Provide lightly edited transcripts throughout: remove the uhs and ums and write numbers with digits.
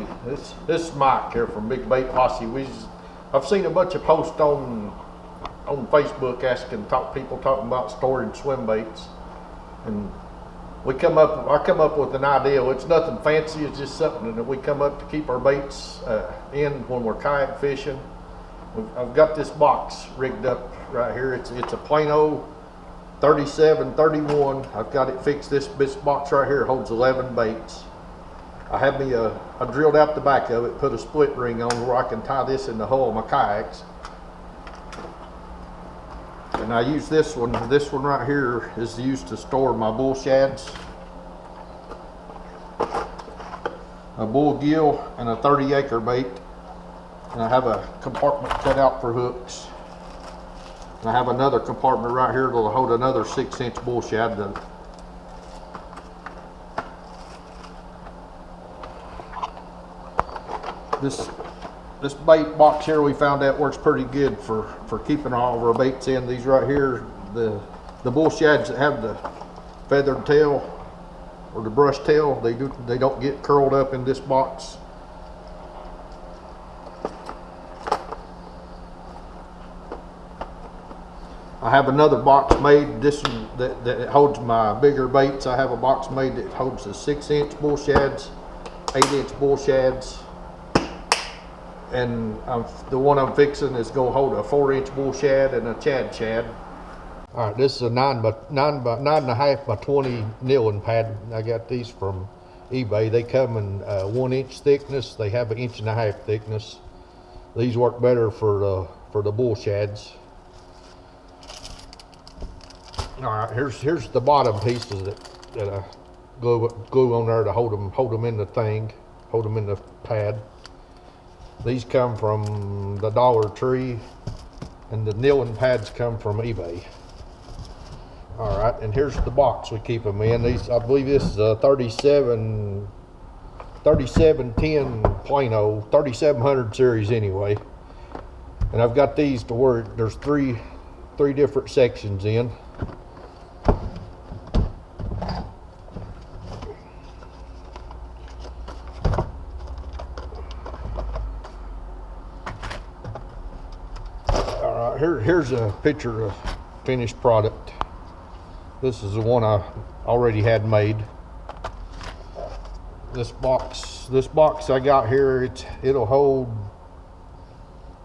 Hey, this is Mike here from BigBaitPosse. I've seen a bunch of posts on Facebook people talking about storing swim baits, and I come up with an idea. It's nothing fancy. It's just something that we come up to keep our baits in when we're kayak fishing. I've got this box rigged up right here. It's a plain old 37-31. I've got it fixed. This box right here holds 11 baits. I have I drilled out the back of it, put a split ring on where I can tie this in the hull of my kayaks. And I use this one. This one right here is used to store my bullshads, a bullgill, and a 30-acre bait. And I have a compartment cut out for hooks. And I have another compartment right here that'll hold another 6-inch bullshad. This bait box here, we found out works pretty good for keeping all of our baits in. These right here, the bullshads that have the feathered tail or the brush tail, they don't get curled up in this box. I have another box made, that holds my bigger baits. I have a box made that holds the 6-inch bullshads, 8-inch bullshads, and the one I'm fixing is going to hold a 4-inch bullshad and a chad. All right, this is a 9.5 by 20 kneeling pad. I got these from eBay. They come in 1-inch thickness. They have an 1.5 inch thickness. These work better for the bullshads. All right, here's the bottom pieces that I glue on there to hold them in the thing, hold them in the pad. These come from the Dollar Tree, and the kneeling pads come from eBay. All right, and here's the box we keep them in. I believe this is a 3710 Plano, 3700 series anyway. And I've got these to where there's three different sections in. Here's a picture of finished product. This is the one I already had made. This box I got here, it'll hold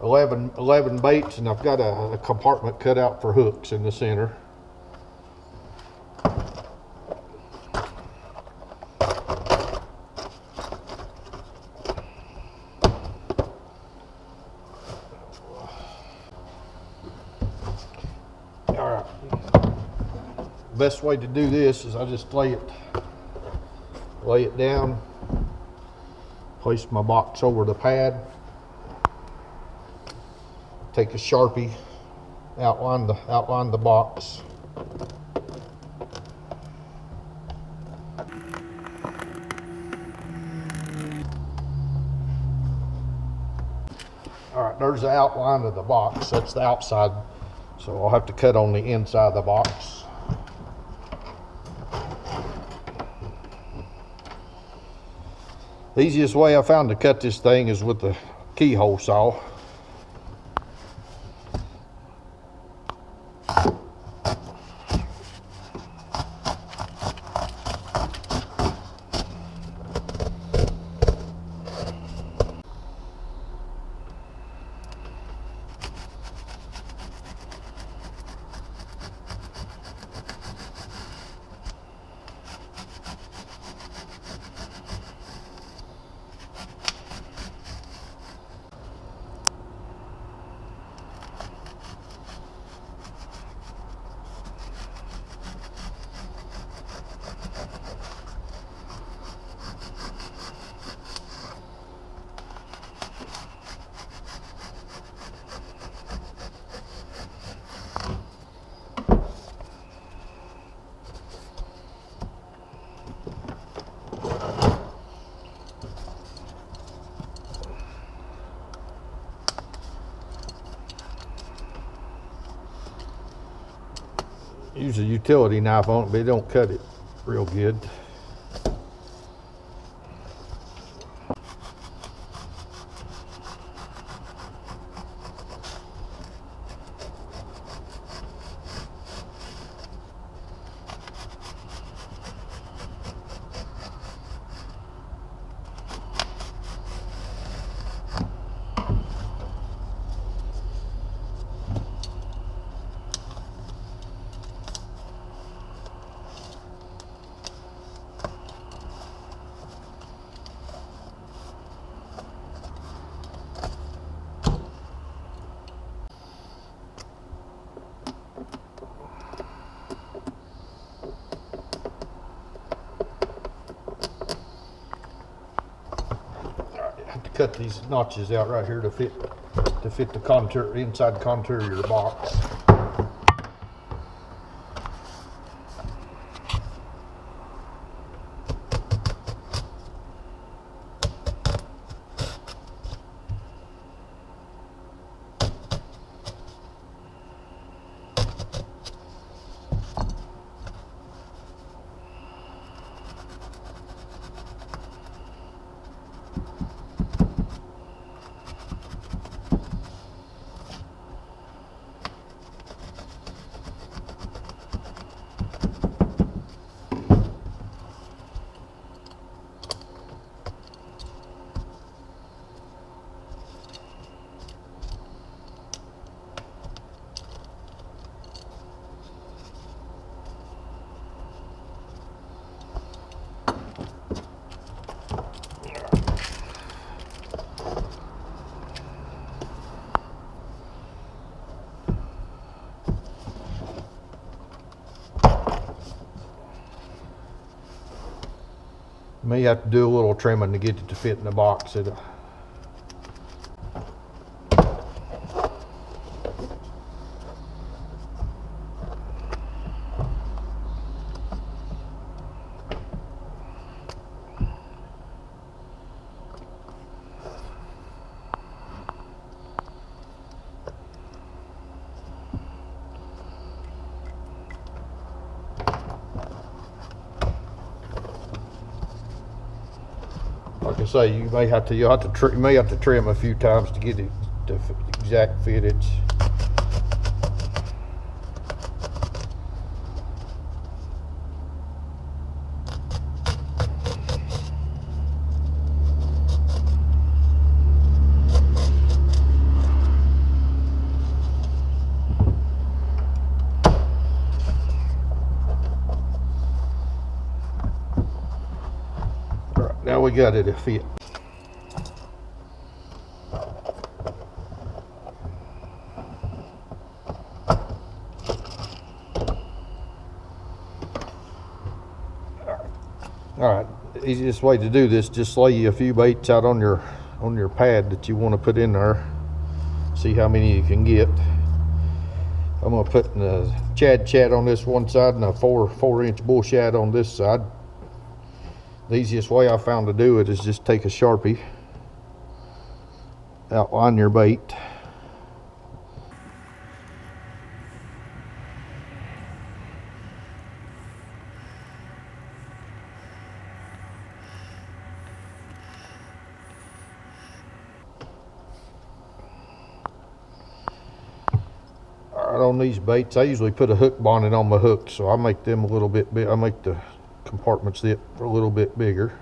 11 baits, and I've got a compartment cut out for hooks in the center. Best way to do this is I just lay it down, place my box over the pad, take a Sharpie, outline the box. All right, there's the outline of the box. That's the outside, so I'll have to cut on the inside of the box. The easiest way I found to cut this thing is with the keyhole saw. Use a utility knife on it, but it don't cut it real good. cut these notches out right here to fit the contour, inside contour of your box. May have to do a little trimming to get it to fit in the box. Like I say, you may have to trim a few times to get it to exact fittage. Now we got it to fit. Alright, easiest way to do this, just lay a few baits out on your pad that you want to put in there. See how many you can get. I'm going to put a chat on this one side and a 4-inch bullshad on this side. The easiest way I found to do it is just take a Sharpie, outline your bait. Alright, on these baits, I usually put a hook bonnet on my hook, so I make them a little bit big. I make the compartments a little bit bigger.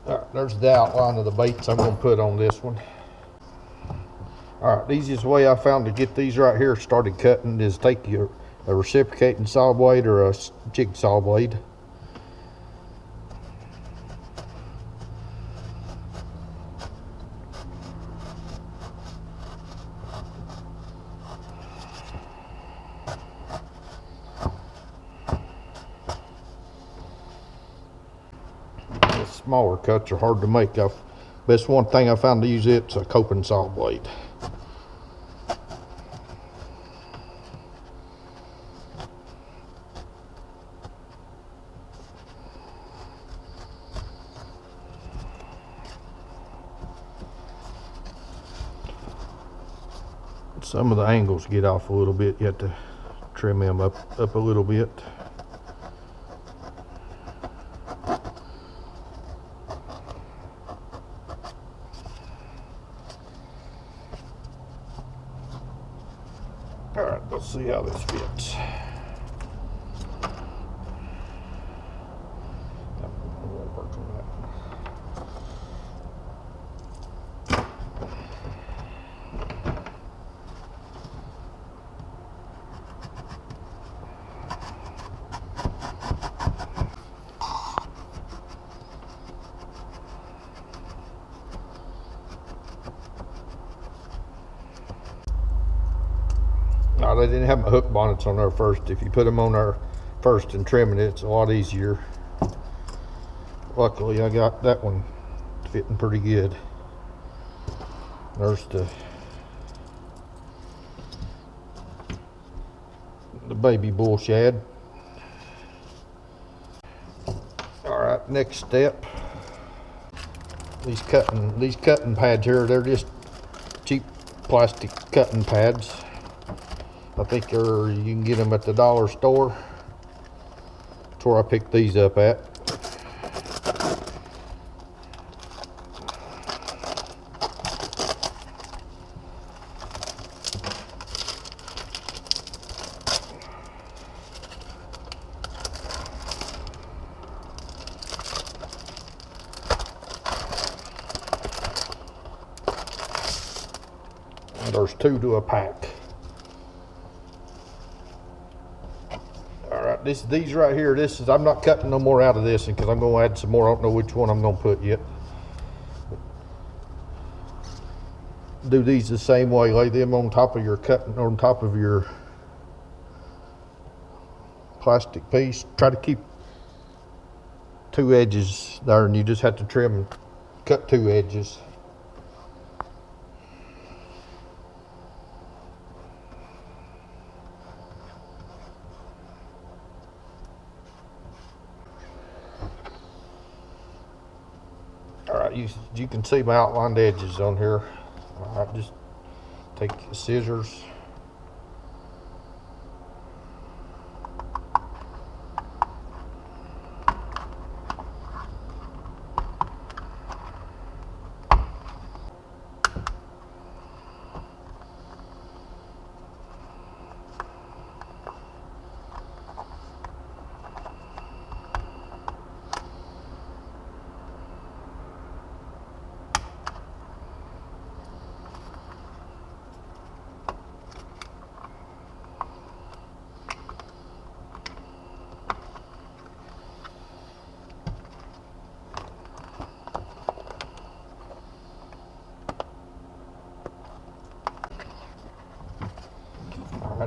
Alright, there's the outline of the baits I'm going to put on this one. Alright, the easiest way I found to get these right here started cutting is take a reciprocating saw blade or a jigsaw blade. Smaller cuts are hard to make. Best one thing I found to use it's a coping saw blade. Some of the angles get off a little bit. You have to trim them up a little bit. Let's see how this fits. No, they didn't have my hook bonnets on there first. If you put them on there first and trimming it, it's a lot easier. Luckily, I got that one fitting pretty good. There's the baby bullshad. All right, next step. These cutting pads here, they're just cheap plastic cutting pads. I think you can get them at the dollar store. That's where I picked these up at. And there's 2 to a pack. These right here, I'm not cutting no more out of this because I'm going to add some more. I don't know which one I'm going to put yet. Do these the same way. Lay them on top of your plastic piece. Try to keep 2 edges there, and you just have to trim, cut 2 edges. You can see my outlined edges on here. All right, just take your scissors.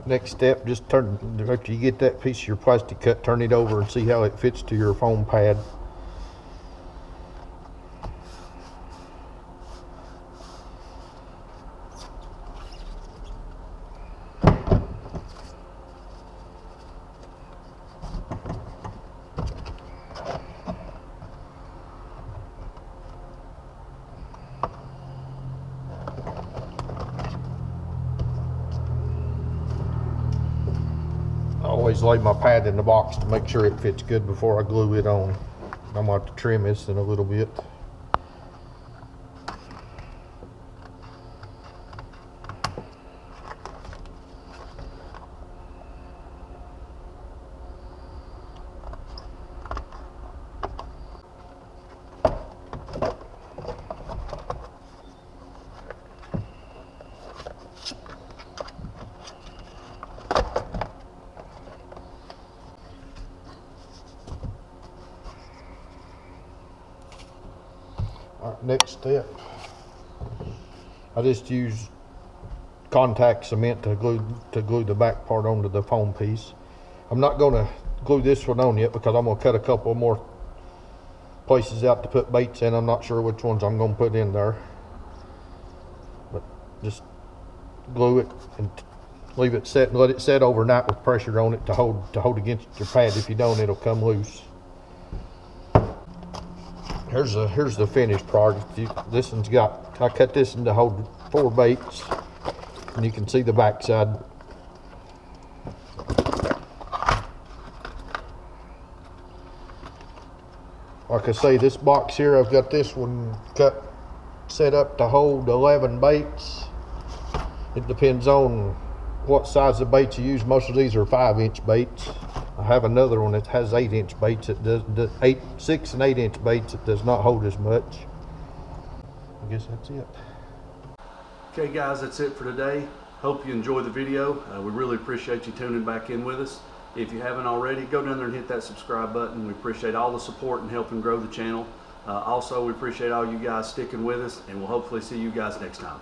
Next step, just after you get that piece of your plastic cut, turn it over and see how it fits to your foam pad. I always lay my pad in the box to make sure it fits good before I glue it on. I'm going to have to trim this in a little bit. Next step, I just use contact cement to glue the back part onto the foam piece. I'm not going to glue this one on yet because I'm going to cut a couple more places out to put baits in. I'm not sure which ones I'm going to put in there, but just glue it and leave it set and let it set overnight with pressure on it to hold against your pad. If you don't, it'll come loose. Here's the finished product. This one's got, I cut this into hold 4 baits, and you can see the back side. Like I say, this box here, I've got this one set up to hold 11 baits. It depends on what size of baits you use. Most of these are 5-inch baits. I have another one that has 8-inch baits. It does 6 and 8-inch baits. It does not hold as much. I guess that's it. Okay guys, that's it for today. Hope you enjoyed the video. We really appreciate you tuning back in with us. If you haven't already, go down there and hit that subscribe button. We appreciate all the support and helping grow the channel. Also, we appreciate all you guys sticking with us, and we'll hopefully see you guys next time.